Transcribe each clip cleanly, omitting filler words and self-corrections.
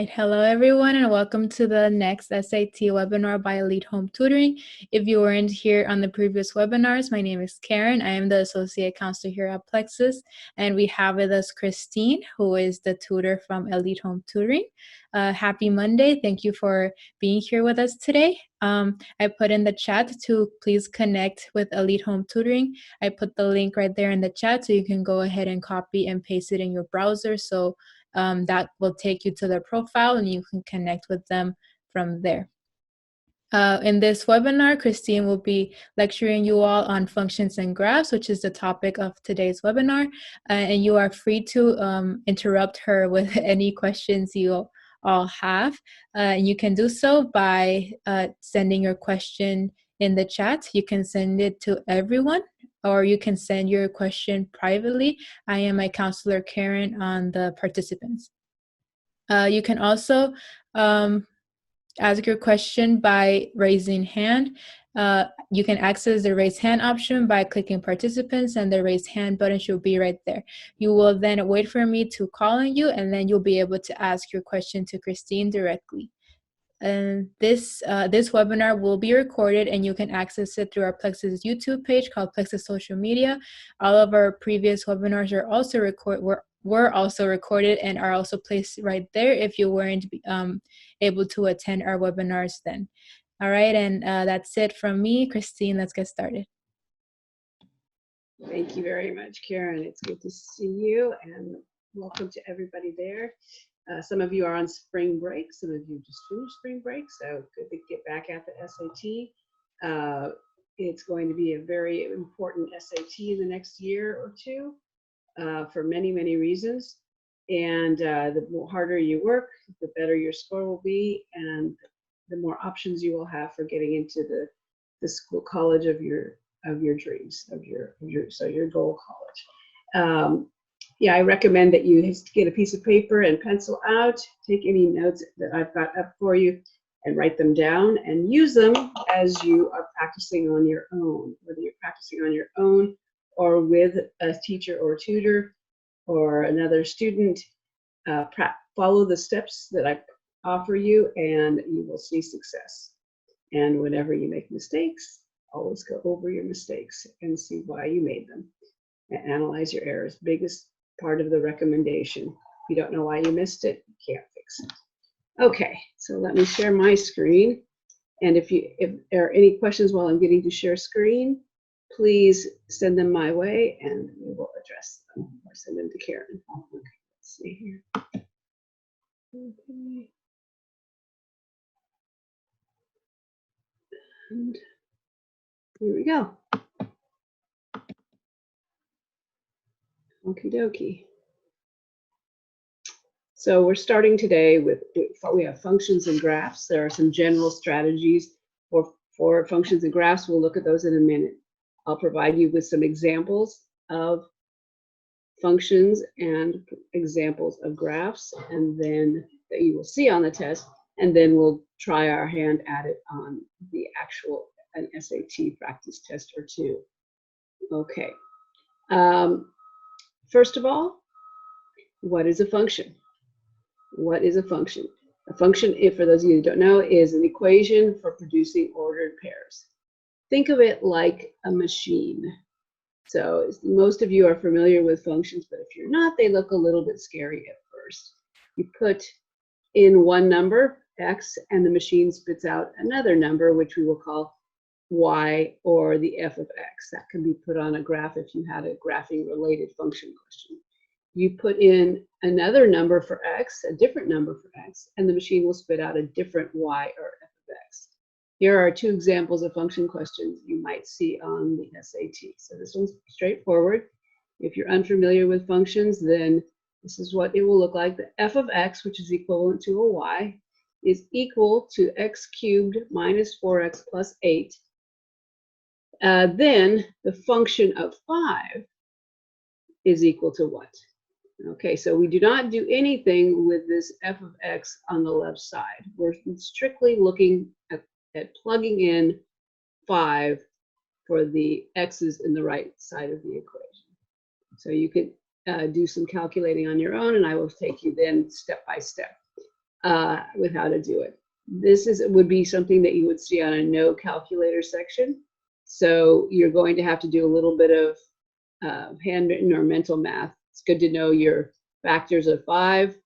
Right, hello everyone, and welcome to the next SAT webinar by Elite Home Tutoring. If you weren't here on the previous webinars, my name is Karen. I am the Associate Counselor here at Plexuss, and we have with us Christine, who is the tutor from Elite Home Tutoring. Happy Monday. Thank you for being here with us today. I put in the chat to please connect with Elite Home Tutoring. I put the link right there in the chat so you can go ahead and copy and paste it in your browser. So that will take you to their profile and you can connect with them from there. In this webinar, Christine will be lecturing you all on functions and graphs, which is the topic of today's webinar. And you are free to interrupt her with any questions you all have. You can do so by sending your question in the chat. You can send it to everyone, or you can send your question privately. I am my counselor, Karen, on the participants. You can also ask your question by raising hand. You can access the raise hand option by clicking participants, and the raise hand button should be right there. You will then wait for me to call on you, and then you'll be able to ask your question to Christine directly. And this webinar will be recorded, and you can access it through our Plexuss YouTube page called Plexuss Social Media. All of our previous webinars are also were also recorded and are also placed right there if you weren't able to attend our webinars then. All right, and that's it from me. Christine, let's get started. Thank you very much, Karen. It's good to see you, and welcome to everybody there. Some of you are on spring break. Some of you just finished spring break, so good to get back at the SAT. It's going to be a very important SAT in the next year or two for many, many reasons. And the harder you work, the better your score will be, and the more options you will have for getting into the school college of your dreams, your goal college. Yeah, I recommend that you get a piece of paper and pencil out, take any notes that I've got up for you and write them down and use them as you are practicing on your own, whether you're practicing on your own or with a teacher or tutor or another student. Follow the steps that I offer you and you will see success. And whenever you make mistakes, always go over your mistakes and see why you made them and analyze your errors. Biggest part of the recommendation. If you don't know why you missed it, you can't fix it. Okay, so let me share my screen. And if there are any questions while I'm getting to share screen, please send them my way and we will address them or send them to Karen. Okay, let's see here. Okay. And here we go. Okie dokie. So we're starting today with, we have functions and graphs. There are some general strategies for functions and graphs. We'll look at those in a minute. I'll provide you with some examples of functions and examples of graphs, and then that you will see on the test, and then we'll try our hand at it on the actual an SAT practice test or two. Okay. First of all, what is a function? What is a function? A function, if for those of you who don't know, is an equation for producing ordered pairs. Think of it like a machine. So most of you are familiar with functions, but if you're not, they look a little bit scary at first. You put in one number, x, and the machine spits out another number, which we will call y, or the f of x. That can be put on a graph if you had a graphing related function question. You put in another number for x, a different number for x, and the machine will spit out a different y or f of x. Here are two examples of function questions you might see on the SAT. So this one's straightforward. If you're unfamiliar with functions, then this is what it will look like. The f of x, which is equivalent to a y, is equal to x cubed minus 4x plus 8. Then the function of 5 is equal to what? Okay, so we do not do anything with this f of x on the left side. We're strictly looking at plugging in 5 for the x's in the right side of the equation. So you can do some calculating on your own, and I will take you then step by step. with how to do it. Would be something that you would see on a no calculator section. So you're going to have to do a little bit of handwritten or mental math. It's good to know your factors of 5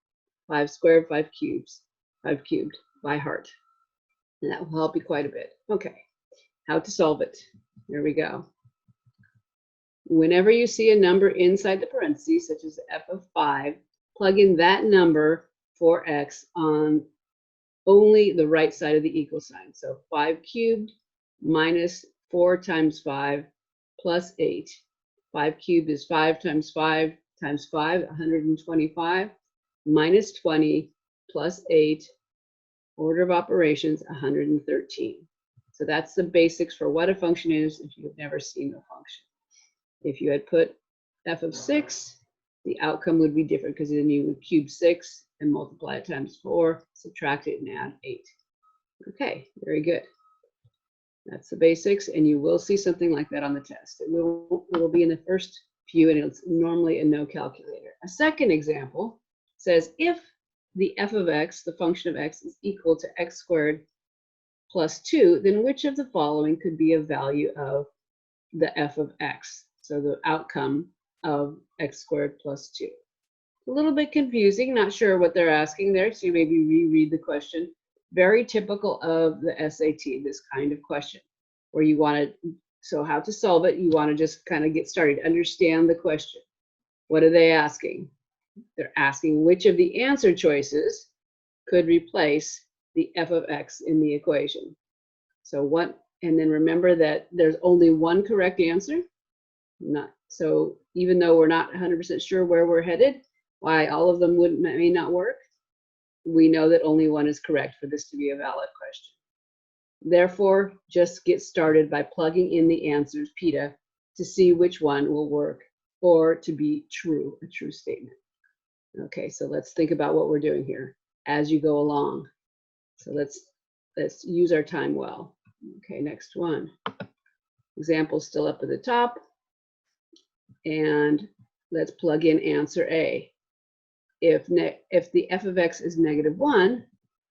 squared, 5 cubed by heart. And that will help you quite a bit. Okay, how to solve it. Here we go. Whenever you see a number inside the parentheses, such as f of 5, plug in that number for x on only the right side of the equal sign. So 5 cubed minus 4 times 5 plus 8. 5 cubed is 5 times 5 times 5, 125, minus 20 plus 8, order of operations, 113. So that's the basics for what a function is if you've never seen a function. If you had put f of 6, the outcome would be different because then you would cube 6 and multiply it times 4, subtract it, and add 8. Okay, very good. That's the basics, and you will see something like that on the test. It will be in the first few, and it's normally a no calculator. A second example says if the f of x, the function of x, is equal to x squared plus 2, then which of the following could be a value of the f of x? So the outcome of x squared plus 2. A little bit confusing, not sure what they're asking there, so you maybe reread the question. Very typical of the SAT, this kind of question, where you want to, so how to solve it, you want to just kind of get started, understand the question. What are they asking? They're asking which of the answer choices could replace the f of x in the equation. So what, and then remember that there's only one correct answer. So even though we're not 100% sure where we're headed, why all of them may not work, we know that only one is correct for this to be a valid question. Therefore, just get started by plugging in the answers, PETA, to see which one will work or to be true, a true statement. Okay, so let's think about what we're doing here as you go along. So let's use our time well. Okay, next one. Example still up at the top. And let's plug in answer A. If the f of x is -1,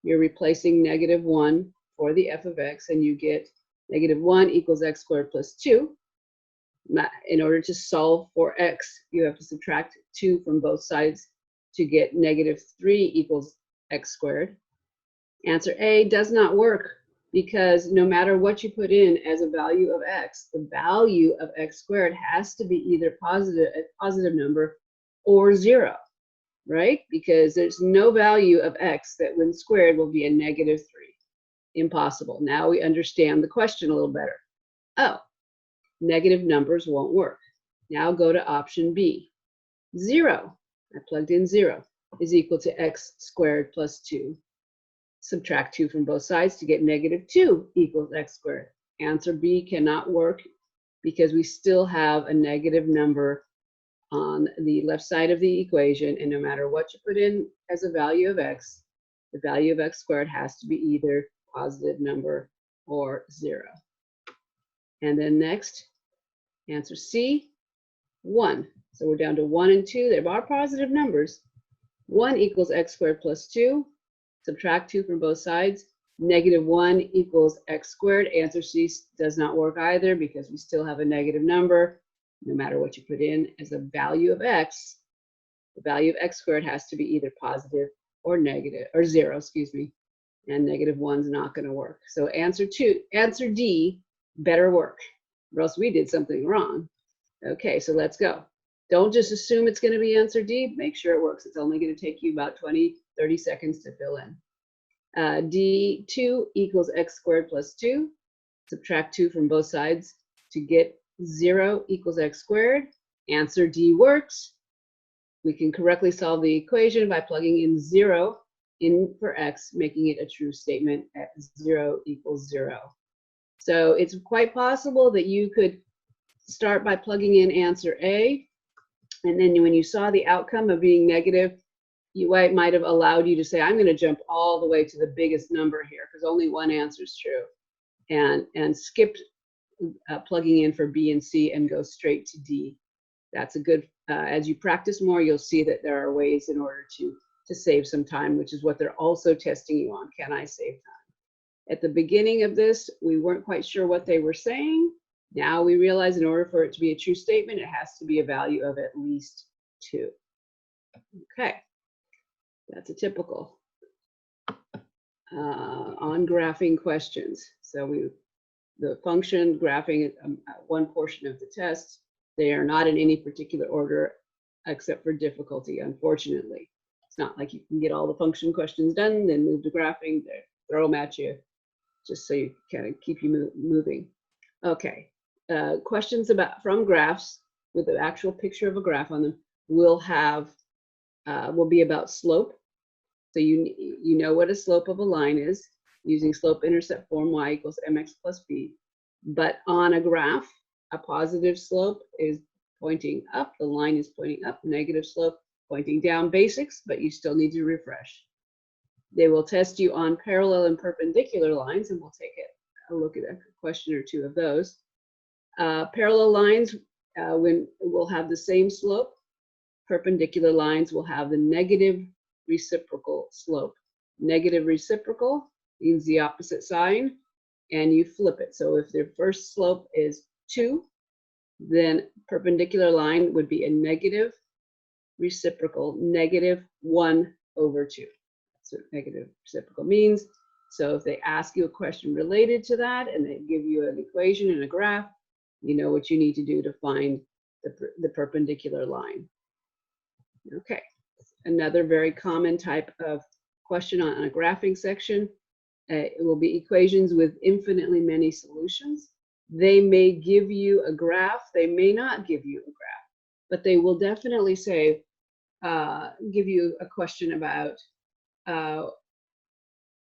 you're replacing -1 for the f of x, and you get -1 equals x squared plus 2. In order to solve for x, you have to subtract 2 from both sides to get -3 equals x squared. Answer A does not work because no matter what you put in as a value of x, the value of x squared has to be either a positive number or 0. Right? Because there's no value of x that when squared will be a -3. Impossible. Now we understand the question a little better. Oh, negative numbers won't work. Now go to option B. 0, I plugged in 0, is equal to x squared plus 2. Subtract 2 from both sides to get -2 equals x squared. Answer B cannot work because we still have a negative number on the left side of the equation, and no matter what you put in as a value of x, the value of x squared has to be either positive number or 0. And then next, answer C, 1. So we're down to 1 and 2. They are positive numbers. 1 equals x squared plus 2. Subtract 2 from both sides. -1 equals x squared. Answer C does not work either because we still have a negative number. No matter what you put in as a value of x, the value of x squared has to be either positive or negative, or 0, excuse me, and -1's not going to work. So answer D better work, or else we did something wrong. Okay, so let's go. Don't just assume it's going to be answer D. Make sure it works. It's only going to take you about 20-30 seconds to fill in. D2 equals x squared plus 2. Subtract 2 from both sides to get 0 equals x squared. Answer D works. We can correctly solve the equation by plugging in 0 in for x, making it a true statement at 0 equals 0. So it's quite possible that you could start by plugging in answer A, and then when you saw the outcome of being negative, it might have allowed you to say, I'm going to jump all the way to the biggest number here because only one answer is true, and skipped plugging in for B and C and go straight to D. That's a good, as you practice more, you'll see that there are ways in order to to save some time, which is what they're also testing you on. Can I save time? At the beginning of this, we weren't quite sure what they were saying. Now we realize in order for it to be a true statement, it has to be a value of at least 2. Okay, that's a typical. On graphing questions. So the function graphing one portion of the test. They are not in any particular order except for difficulty, unfortunately. It's not like you can get all the function questions done, then move to graphing, throw them at you, just so you kind of keep you moving. Okay, questions from graphs with the actual picture of a graph on them will be about slope. So you know what a slope of a line is using slope-intercept form, y equals mx plus b. But on a graph, a positive slope is pointing up, the line is pointing up, negative slope pointing down, basics, but you still need to refresh. They will test you on parallel and perpendicular lines, and we'll take a look at a question or two of those. Parallel lines will have the same slope. Perpendicular lines will have the negative reciprocal slope. Negative reciprocal means the opposite sign, and you flip it. So if their first slope is 2, then perpendicular line would be a negative reciprocal, negative 1 over 2. That's what negative reciprocal means. So if they ask you a question related to that and they give you an equation and a graph, you know what you need to do to find the perpendicular line. Okay, another very common type of question on a graphing section. It will be equations with infinitely many solutions. They may give you a graph, they may not give you a graph, but they will definitely say, give you a question about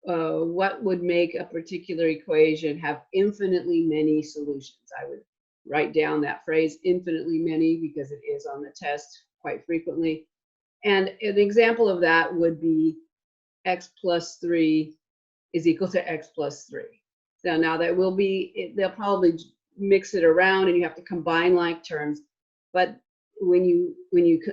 what would make a particular equation have infinitely many solutions. I would write down that phrase, infinitely many, because it is on the test quite frequently. And an example of that would be x plus 3 is equal to x plus 3. So now that will be, they'll probably mix it around and you have to combine like terms. But when you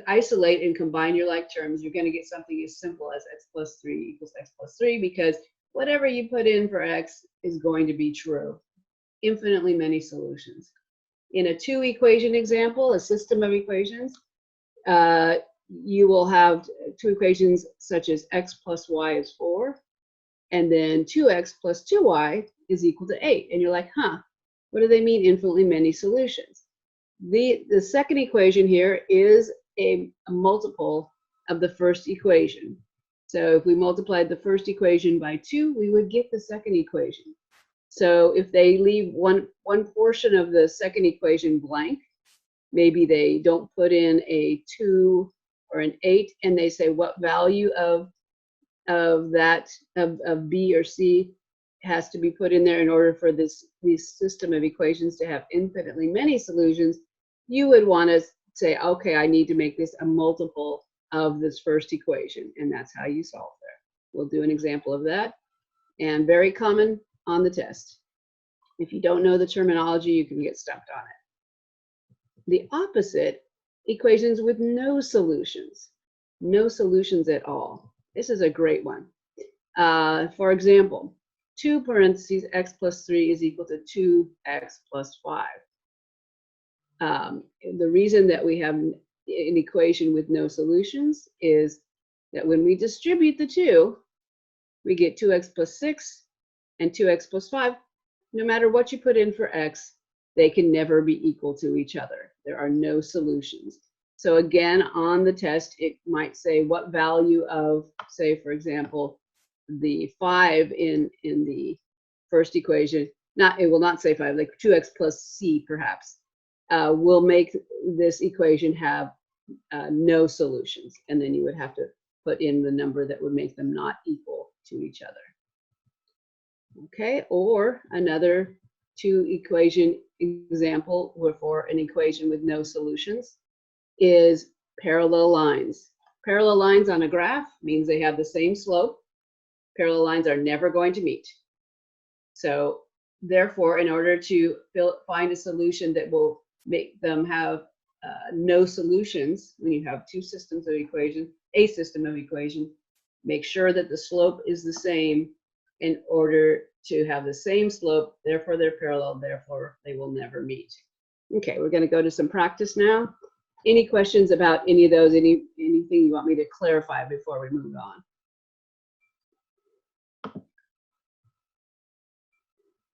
isolate and combine your like terms, you're going to get something as simple as x plus 3 equals x plus 3, because whatever you put in for x is going to be true. Infinitely many solutions. In a 2-equation example, a system of equations, you will have 2 equations such as x plus y is 4, and then 2x plus 2y is equal to 8. And you're like, what do they mean infinitely many solutions? The second equation here is a multiple of the first equation. So if we multiplied the first equation by 2, we would get the second equation. So if they leave one portion of the second equation blank, maybe they don't put in a 2 or an 8, and they say what value of B or C has to be put in there in order for this system of equations to have infinitely many solutions, you would want to say, okay, I need to make this a multiple of this first equation, and that's how you solve there. We'll do an example of that, and very common on the test. If you don't know the terminology, you can get stumped on it. The opposite, equations with no solutions at all. This is a great one. For example, 2 parentheses x plus 3 is equal to 2x plus 5. The reason that we have an equation with no solutions is that when we distribute the 2, we get 2x plus 6 and 2x plus 5. No matter what you put in for x, they can never be equal to each other. There are no solutions. So again, on the test, it might say what value of, say, for example, the 5 in the first equation, it will not say 5, like 2x plus c perhaps, will make this equation have no solutions. And then you would have to put in the number that would make them not equal to each other. Okay, or another 2-equation example for an equation with no solutions is parallel lines. Parallel lines on a graph means they have the same slope. Parallel lines are never going to meet. So therefore, in order to find a solution that will make them have no solutions, when you have two systems of equation, a system of equation, make sure that the slope is the same in order to have the same slope, therefore they're parallel, therefore they will never meet. Okay, we're going to go to some practice now. Any questions about any of those, anything you want me to clarify before we move on?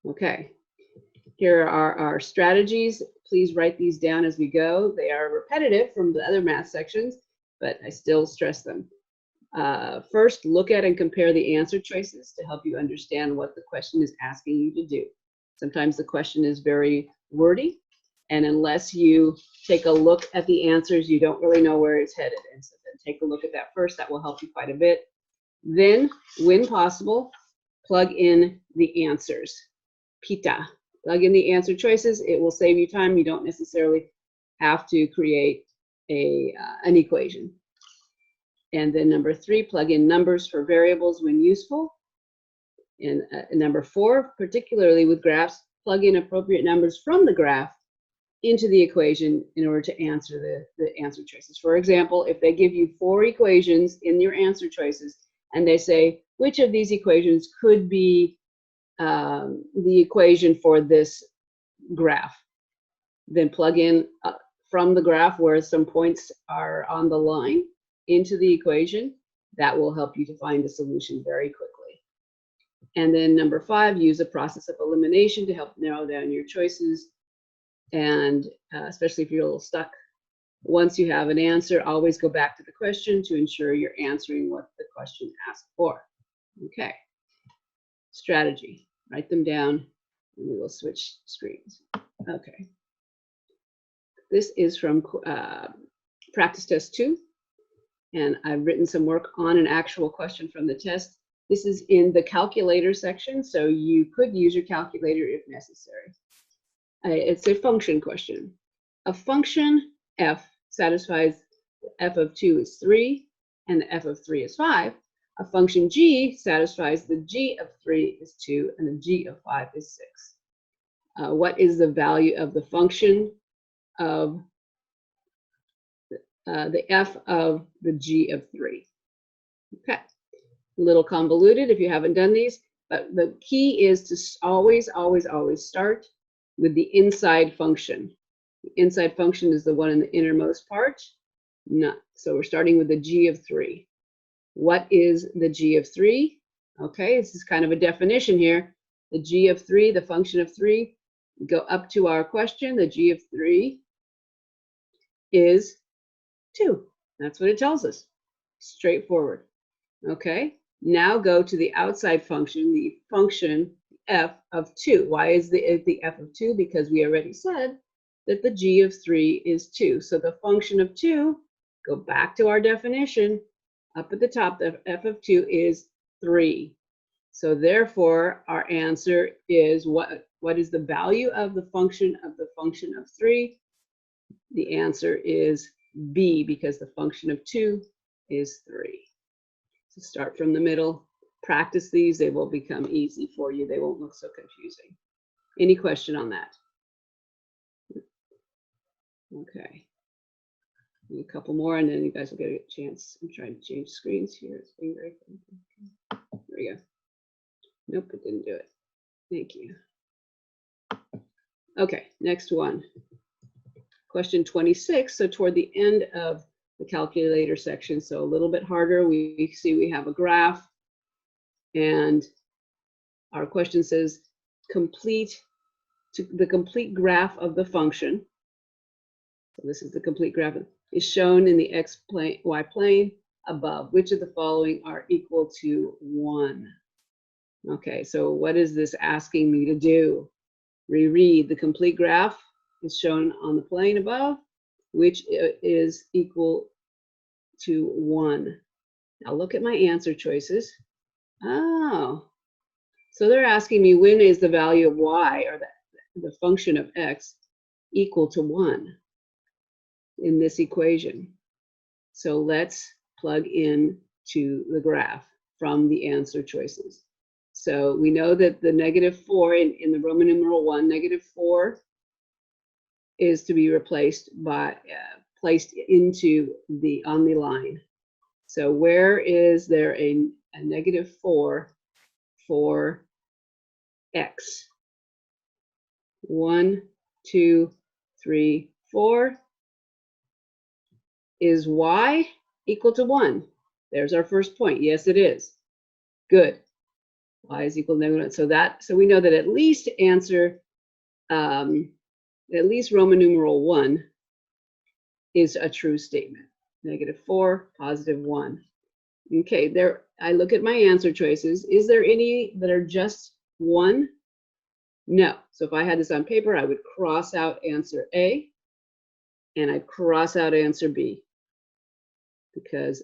Okay, here are our strategies. Please write these down as we go. They are repetitive from the other math sections, but I still stress them. First, look at and compare the answer choices to help you understand what the question is asking you to do. Sometimes the question is very wordy, and unless you take a look at the answers, you don't really know where it's headed. And so then take a look at that first. That will help you quite a bit. Then, when possible, plug in the answers. Pita. Plug in the answer choices. It will save you time. You don't necessarily have to create an equation. And then number 3, plug in numbers for variables when useful. And number 4, particularly with graphs, plug in appropriate numbers from the graph into the equation in order to answer the answer choices. For example, if they give you 4 equations in your answer choices, and they say, which of these equations could be the equation for this graph? Then plug in from the graph where some points are on the line into the equation. That will help you to find a solution very quickly. And then number 5, use a process of elimination to help narrow down your choices. And especially if you're a little stuck, once you have an answer, always go back to the question to ensure you're answering what the question asked for. Okay. Strategy. Write them down, and we will switch screens. Okay. This is from practice test 2. And I've written some work on an actual question from the test. This is in the calculator section, so you could use your calculator if necessary. It's a function question. A function f satisfies f of 2 is 3, and the f of 3 is 5. A function g satisfies the g of 3 is 2, and the g of 5 is 6. What is the value of the function of the f of the g of 3? Okay, a little convoluted if you haven't done these, but the key is to always, always, always start with the inside function. The inside function is the one in the innermost part. So we're starting with the g of 3. What is the g of 3? Okay, this is kind of a definition here. The g of 3, the function of 3, go up to our question. The g of 3 is 2. That's what it tells us. Straightforward. Okay, now go to the outside function, the function f of 2. Why is the f of 2? Because we already said that the g of 3 is 2. So the function of 2, go back to our definition, up at the top, the f of 2 is 3. So therefore, our answer is what is the value of the function of 3? The answer is b, because the function of 2 is 3. So start from the middle, practice these, they will become easy for you. They won't look so confusing. Any question on that? Okay. A couple more, and then you guys will get a chance. I'm trying to change screens here. It's being very fun. There we go. Nope, it didn't do it. Thank you. Okay, next one. Question 26. So toward the end of the calculator section, so a little bit harder. We see we have a graph, and our question says the complete graph of the function. So this is the complete graph, is shown in the x plane, y plane above. Which of the following are equal to 1? Okay, so what is this asking me to do? Reread. The complete graph is shown on the plane above, which is equal to 1. Now look at my answer choices. Oh, so they're asking me when is the value of y, or the function of x, equal to 1 in this equation. So let's plug in to the graph from the answer choices. So we know that the -4 in the Roman numeral 1, -4 is to be replaced by, placed into on the line. So where is there a -4 for x? 1, 2, 3, 4. Is y equal to 1? There's our first point. Yes, it is. Good. Y is equal to -1. So we know that at least answer, at least Roman numeral 1 is a true statement. -4, +1. Okay, there, I look at my answer choices. Is there any that are just 1? No. So if I had this on paper, I would cross out answer A and I'd cross out answer B, because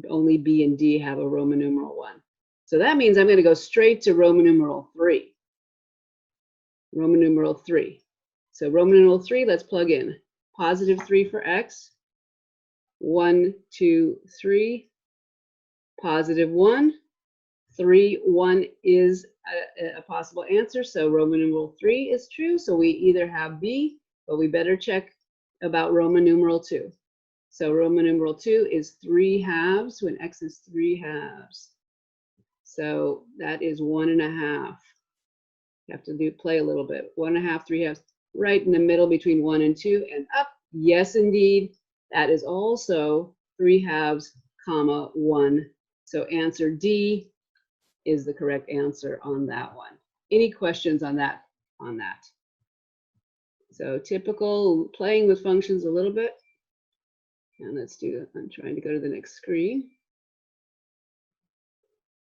only B and D have a Roman numeral 1. So that means I'm going to go straight to Roman numeral 3. Roman numeral 3. So Roman numeral 3, let's plug in. +3 for x. 1, 2, 3. +1. 3, 1 is a possible answer. So Roman numeral 3 is true. So we either have B, but we better check about Roman numeral 2. So Roman numeral 2 is 3/2 when x is 3/2. So that is 1.5. You have to play a little bit. 1.5, 3/2, right in the middle between 1 and 2 and up. Yes, indeed. That is also 3/2, 1. So answer D is the correct answer on that one. Any questions on that? So typical, playing with functions a little bit. And let's do it. I'm trying to go to the next screen.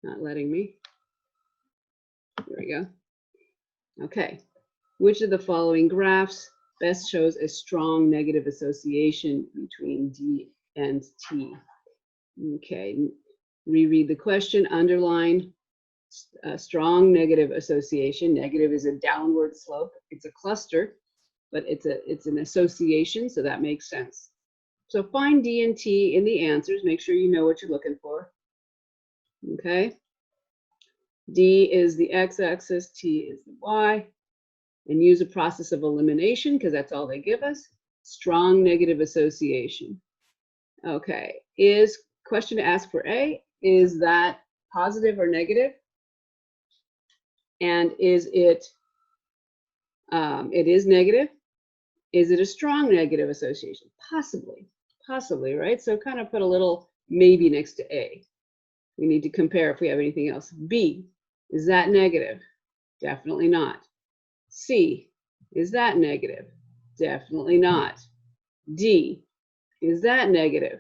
Not letting me. There we go. Okay. Which of the following graphs best shows a strong negative association between D and T? Okay. Reread the question. Underline a strong negative association. Negative is a downward slope. It's a cluster, but it's an association, so that makes sense. So find D and T in the answers. Make sure you know what you're looking for. Okay. D is the x-axis, T is the y. And use a process of elimination, because that's all they give us. Strong negative association. Okay. Question to ask for A, is that positive or negative? And is it, it is negative. Is it a strong negative association? Possibly, right? So kind of put a little maybe next to A. We need to compare if we have anything else. B, is that negative? Definitely not. C, is that negative? Definitely not. D, is that negative?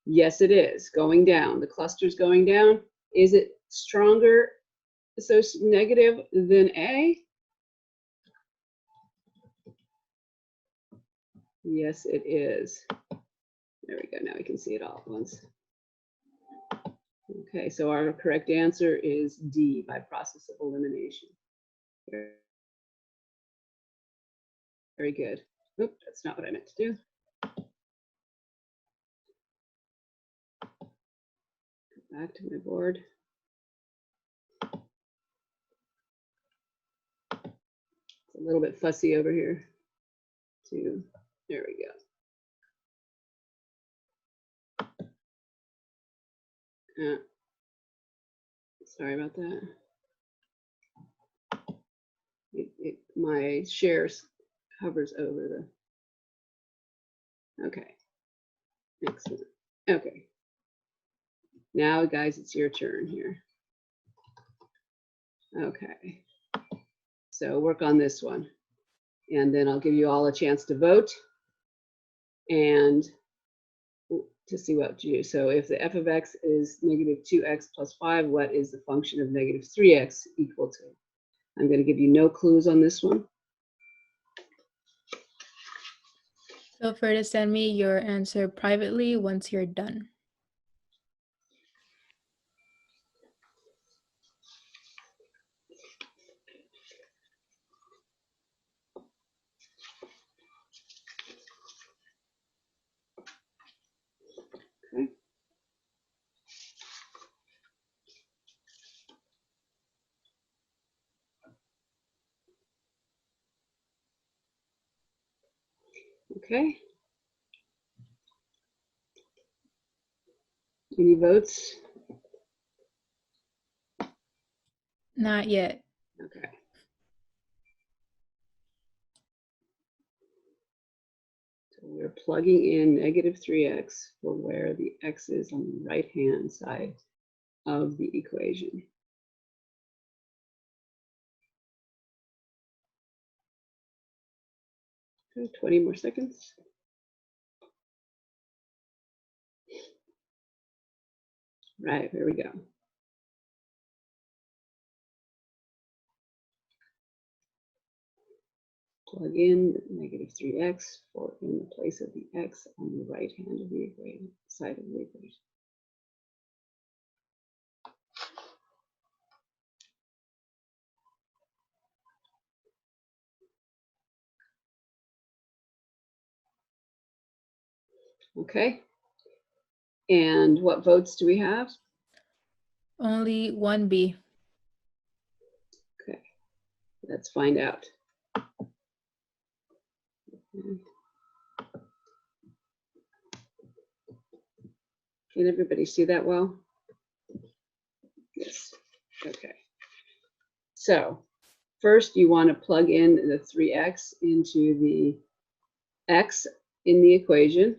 Yes, it is. Going down. The cluster's going down. Is it stronger negative than A? Yes, it is. There we go. Now we can see it all at once. Okay, so our correct answer is D, by process of elimination. Very good. Oop, that's not what I meant to do. Back to my board. It's a little bit fussy over here. There we go. Sorry about that. My shares hovers over the. Okay. Excellent. Okay. Now, guys, it's your turn here. Okay. So work on this one. And then I'll give you all a chance to vote and to see what you do. So if the f of x is -2x + 5, what is the function of -3x equal to? I'm going to give you no clues on this one. Feel free to send me your answer privately once you're done. Okay. Okay. Any votes? Not yet. Okay. So we're plugging in negative 3x for where the x is on the right-hand side of the equation. Okay, 20 more seconds. Right, here we go. Plug in negative 3x for in the place of the x on the right hand of the equation, side of the equation. Okay. And what votes do we have? Only 1B. Okay, let's find out. Can everybody see that well? Yes. Okay. So first you want to plug in the 3x into the x in the equation.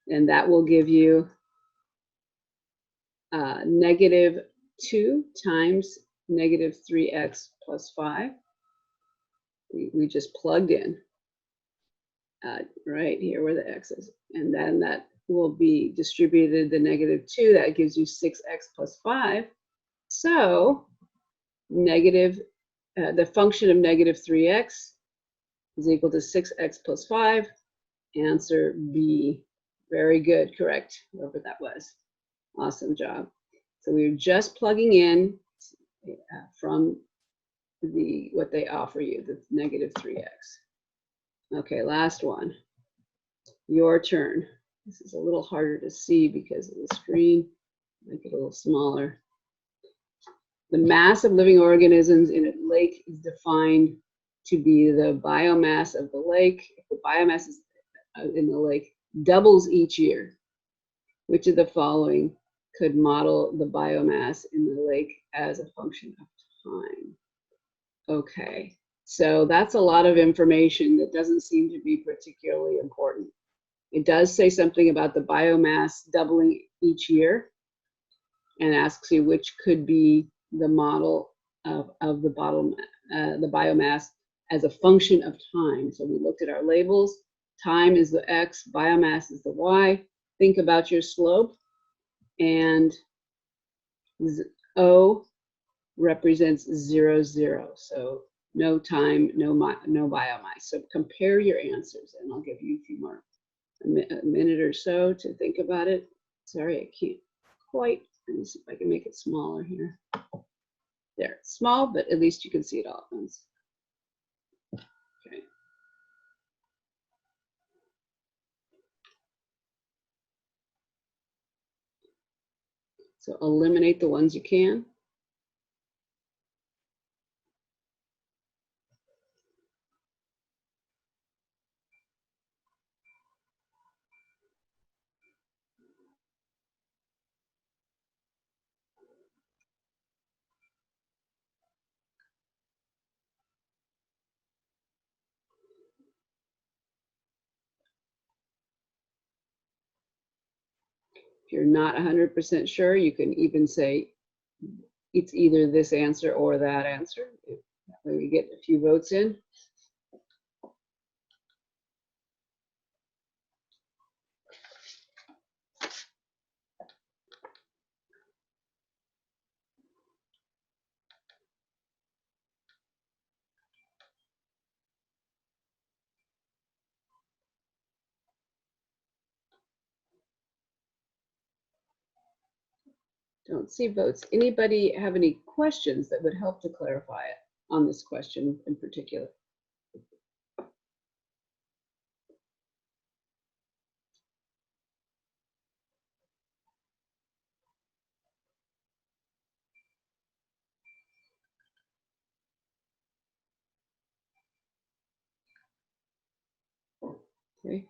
And that will give you negative 2 times negative 3x plus 5. We just plugged in right here where the x is. And then that will be distributed the negative 2. That gives you 6x plus 5. So the function of negative 3x is equal to 6x plus 5. Answer B. Very good, correct, whoever that was. Awesome job. So we were just plugging in from what they offer you, the negative 3x. Okay, last one. Your turn. This is a little harder to see because of the screen. Make it a little smaller. The mass of living organisms in a lake is defined to be the biomass of the lake. If the biomass is in the lake doubles each year, which of the following could model the biomass in the lake as a function of time? Okay, so that's a lot of information that doesn't seem to be particularly important. It does say something about the biomass doubling each year and asks you which could be the model of the biomass as a function of time. So we looked at our labels. Time is the x, biomass is the y. Think about your slope, and O represents 0, 0. So no time, no biomass. So compare your answers, and I'll give you a few more, a minute or so to think about it. Sorry, I can't quite. Let me see if I can make it smaller here. There, it's small, but at least you can see it all at once. Okay. So eliminate the ones you can. If you're not 100% sure, you can even say it's either this answer or that answer. That way we get a few votes in. Don't see votes. Anybody have any questions that would help to clarify it on this question in particular? Okay.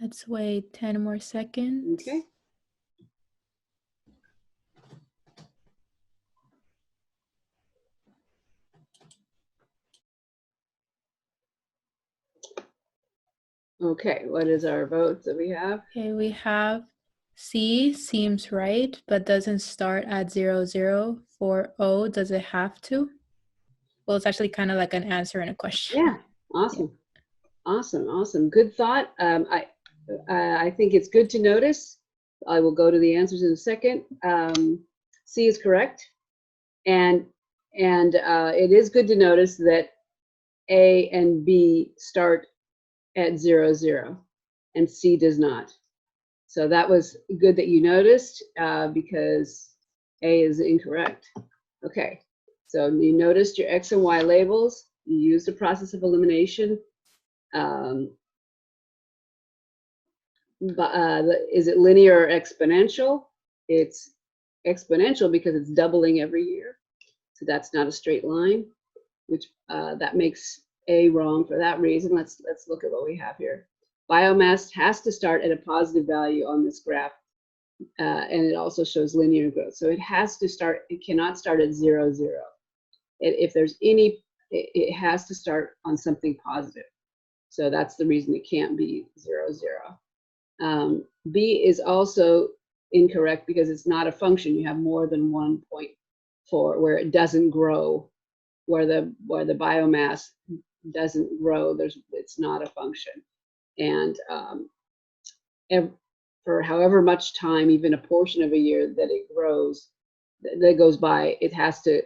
Let's wait 10 more seconds. Okay. Okay, what is our vote that we have? Okay, we have C seems right, but doesn't start at 00. For O, does it have to? Well, it's actually kind of like an answer and a question. Yeah, awesome. Yeah. Awesome. Good thought. I think it's good to notice. I will go to the answers in a second. C is correct. And it is good to notice that A and B start at 00 and C does not. So that was good that you noticed because A is incorrect. Okay, so you noticed your X and Y labels. You used a process of elimination. Is it linear or exponential? It's exponential because it's doubling every year. So that's not a straight line, which that makes A wrong for that reason. Let's look at what we have here. Biomass has to start at a positive value on this graph, and it also shows linear growth. So it has to start, it cannot start at 00. If there's any, it has to start on something positive. So that's the reason it can't be 00. B is also incorrect because it's not a function. You have more than 1.4 where it doesn't grow, where the biomass doesn't grow. It's not a function. And for however much time, even a portion of a year that it grows, that goes by, it has to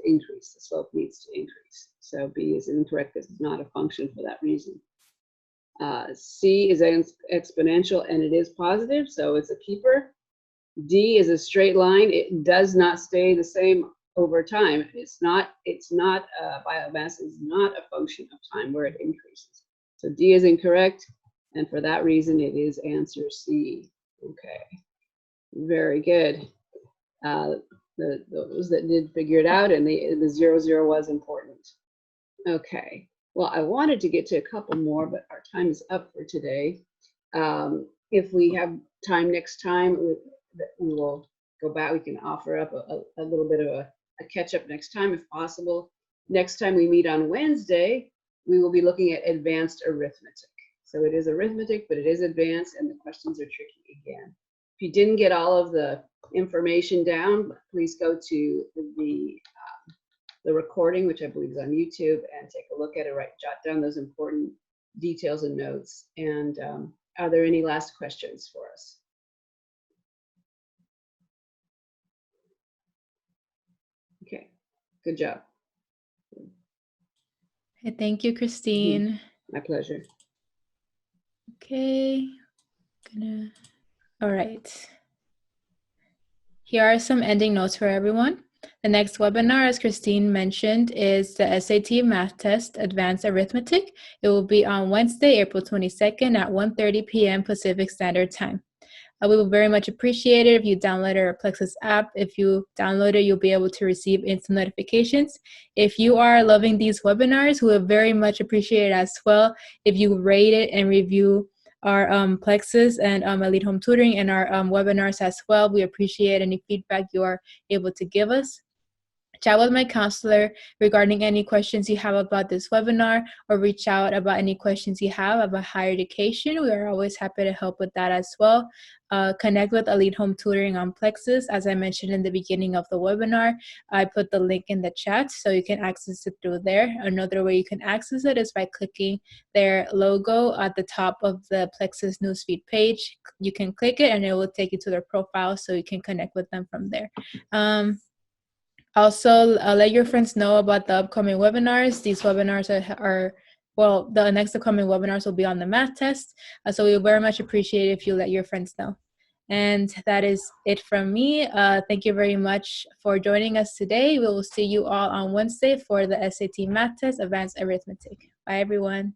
increase. The slope needs to increase. So B is incorrect because it's not a function for that reason. C is exponential and it is positive, so it's a keeper. D is a straight line. It does not stay the same over time. Biomass is not a function of time where it increases. So D is incorrect, and for that reason, it is answer C. Okay, very good. Those that did figure it out, and the 00 was important. Okay. Well, I wanted to get to a couple more, but our time is up for today. If we have time next time, we will go back. We can offer up a little bit of a catch up next time if possible. Next time we meet on Wednesday, we will be looking at advanced arithmetic. So it is arithmetic, but it is advanced, and the questions are tricky again. If you didn't get all of the information down, please go to the recording, which I believe is on YouTube, and take a look at it, jot down those important details and notes. And are there any last questions for us? Okay, good job. Okay, thank you, Christine. My pleasure. Okay, all right. Here are some ending notes for everyone. The next webinar, as Christine mentioned, is the SAT Math Test Advanced Arithmetic. It will be on Wednesday, April 22nd at 1:30 p.m. Pacific Standard Time. We will very much appreciate it if you download our Plexuss app. If you download it, you'll be able to receive instant notifications. If you are loving these webinars, we would very much appreciate it as well if you rate it and review our Plexuss and Elite Home Tutoring and our webinars as well. We appreciate any feedback you are able to give us. Chat with my counselor regarding any questions you have about this webinar, or reach out about any questions you have about higher education. We are always happy to help with that as well. Connect with Elite Home Tutoring on Plexuss. As I mentioned in the beginning of the webinar, I put the link in the chat so you can access it through there. Another way you can access it is by clicking their logo at the top of the Plexuss newsfeed page. You can click it and it will take you to their profile so you can connect with them from there. Also, let your friends know about the upcoming webinars. These webinars the next upcoming webinars will be on the math test. So we very much appreciate it if you let your friends know. And that is it from me. Thank you very much for joining us today. We will see you all on Wednesday for the SAT Math Test Advanced Arithmetic. Bye, everyone.